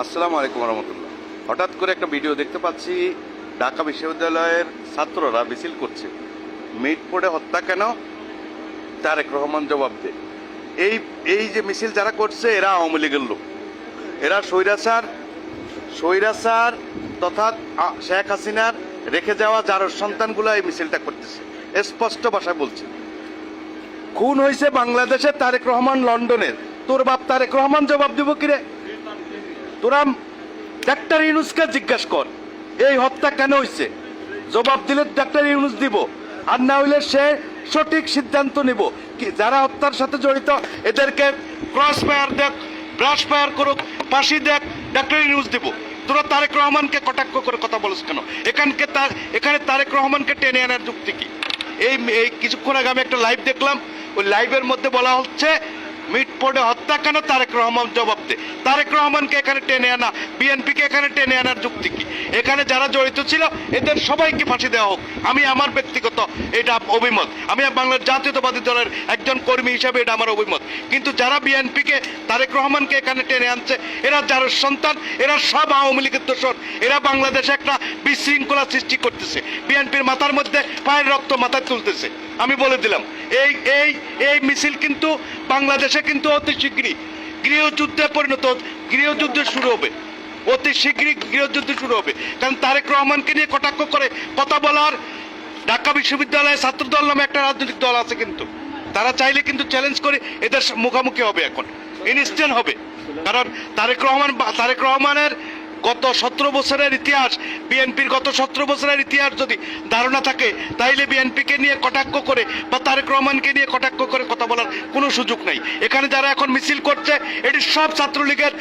আসসালামু আলাইকুম রহমতুল্লাহ। হঠাৎ করে একটা ভিডিও দেখতে পাচ্ছি, ঢাকা বিশ্ববিদ্যালয়ের ছাত্ররা মিছিল করছে, মিটফোর্ডে হত্যা কেন, তারেক রহমান জবাব দে। এই যে মিছিল যারা করছে এরা আওয়ামী লীগের লোক, এরা স্বৈরাচার তথা শেখ হাসিনার রেখে যাওয়া যার সন্তানগুলো এই মিছিলটা করতেছে। স্পষ্ট ভাষায় বলছে, খুন হয়েছে বাংলাদেশের তারেক রহমান লন্ডনের, তোর বাপ তারেক রহমান জবাব দিব কিরে? তোরা ডাক্তার ইউনুসকে জিজ্ঞাসা কর এই হত্যা কেন হয়েছে, জবাব দিলে ডাক্তার ইউনুস দিব, আর না হইলে সে সঠিক সিদ্ধান্ত নিব। কি যারা হত্যার সাথে জড়িত এদেরকে ক্রস ফায়ার দেখ, ব্রাশ ফায়ার করুক, ফাঁসি দেখ, ডাক্তার ইউনুস দিব। তোরা তারেক রহমানকে কটাক্ষ করে কথা বলিস কেন? এখানে তারেক রহমানকে টেনে আনার যুক্তি কি? এই কিছুক্ষণ আগে আমি একটা লাইভ দেখলাম, ওই লাইভের মধ্যে বলা হচ্ছে মিটফোর্ডে হত্যা কেন, তারেক রহমান জবাব দে। তারেক রহমানকে এখানে টেনে আনা, বিএনপিকে এখানে টেনে আনার যুক্তি কি? এখানে যারা জড়িত ছিল এদের সবাইকে ফাঁসি দেওয়া হোক, আমি আমার ব্যক্তিগত এটা অভিমত। আমি বাংলার জাতীয়তাবাদী দলের একজন কর্মী হিসাবে এটা আমার অভিমত। কিন্তু যারা বিএনপিকে, তারেক রহমানকে এখানে টেনে আনছে, এরা যার সন্তান, এরা সব আওয়ামী লীগের দোষর। এরা বাংলাদেশে একটা বিশৃঙ্খলা সৃষ্টি করতেছে, বিএনপির মাথার মধ্যে পায়ের রক্ত মাথায় তুলতেছে। আমি বলে দিলাম, এই মিছিল কিন্তু বাংলাদেশে কিন্তু অতি শীঘ্রই গৃহযুদ্ধে পরিণত, গৃহযুদ্ধ শুরু হবে, অতি শীঘ্রই গৃহযুদ্ধ শুরু হবে। কারণ তারেক রহমানকে নিয়ে কটাক্ষ করে কথা বলার ঢাকা বিশ্ববিদ্যালয়ে ছাত্রদল নামে একটা রাজনৈতিক দল আছে, কিন্তু তারা চাইলে কিন্তু চ্যালেঞ্জ করে এদের মুখোমুখি হবে, এখন ইনস্ট্যান্ট হবে। কারণ তারেক রহমানের গত 17 বছরের ইতিহাস, বিএনপির গত 17 বছরের ইতিহাস যদি ধারণা থাকে, তাইলে বিএনপিকে নিয়ে কটাক্ষ করে বা তারেক রহমানকে নিয়ে কটাক্ষ করে কথা বলার কোনো সুযোগ নাই। এখানে যারা এখন মিছিল করছে এটি সব ছাত্রলীগের,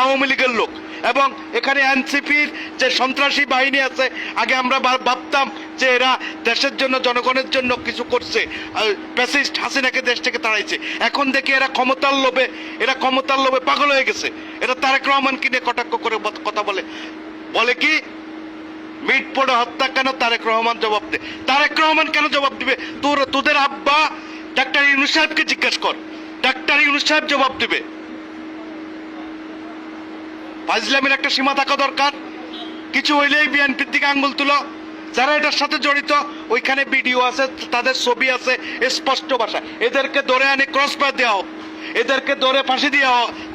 আওয়ামী লীগের লোক। এবং এখানে এনসিপির যে সন্ত্রাসী বাহিনী আছে, আগে আমরা ভাবতাম যে এরা দেশের জন্য, জনগণের জন্য কিছু করছে, প্যাসিস্ট হাসিনাকে দেশ থেকে তাড়াইছে। এখন দেখি এরা ক্ষমতার লোভে পাগল হয়ে গেছে। এরা তারেক রহমানকে নিয়ে কটাক্ষ করে কথা বলে কি মিটফোর্ডে হত্যা কেন, তারেক রহমান জবাব দে। তারেক রহমান কেন জবাব দিবে? তোদের আব্বা ডাক্তার ইউনুস সাহেবকে জিজ্ঞাসা কর, ডাক্তার ইউনুস সাহেব জবাব দিবে। ফাজলামের একটা সীমা থাকা দরকার। কিছু হইলেই বিএনপির দিকে আঙ্গুল তুলো। যারা এটার সাথে জড়িত ওইখানে ভিডিও আছে, তাদের ছবি আছে, স্পষ্ট ভাষা। এদেরকে ধরে আনে ক্রস ফায়ার দেওয়া হোক, এদেরকে ধরে ফাঁসি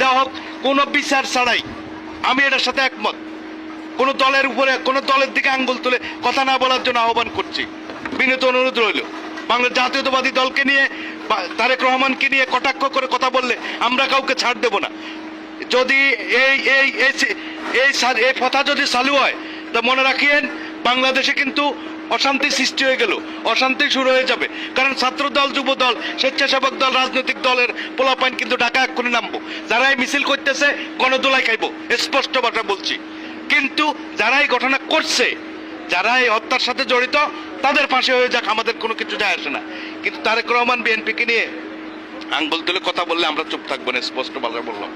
দেওয়া হোক, কোনো বিচার ছাড়াই। আমি এটার সাথে একমত। কোনো দলের উপরে, কোনো দলের দিকে আঙ্গুল তুলে কথা না বলার জন্য আহ্বান করছি, বিনীত অনুরোধ রইল। বাংলার জাতীয়তাবাদী দলকে নিয়ে, তারেক রহমানকে নিয়ে কটাক্ষ করে কথা বললে আমরা কাউকে ছাড় দেব না। যদি এই কথা যদি চালু হয়, তা মনে রাখিয়েন বাংলাদেশে কিন্তু অশান্তি সৃষ্টি হয়ে গেল, অশান্তি শুরু হয়ে যাবে। কারণ ছাত্র দল, যুব দল, স্বেচ্ছাসেবক দল, রাজনৈতিক দলের পোলাপাইন কিন্তু ঢাকা এক্ষুনি নামবো। যারা এই মিছিল করতেছে গণদোলাই খাইবো, স্পষ্ট ভাষা বলছি। কিন্তু যারা এই ঘটনা করছে, যারা এই হত্যার সাথে জড়িত, তাদের ফাঁসি হয়ে যাক, আমাদের কোনো কিছু যায় আসে না। কিন্তু তারেক রহমান বিএনপিকে নিয়ে আঙ্গুল তুলে কথা বললে আমরা চুপ থাকবো না, স্পষ্ট ভাষায় বললাম।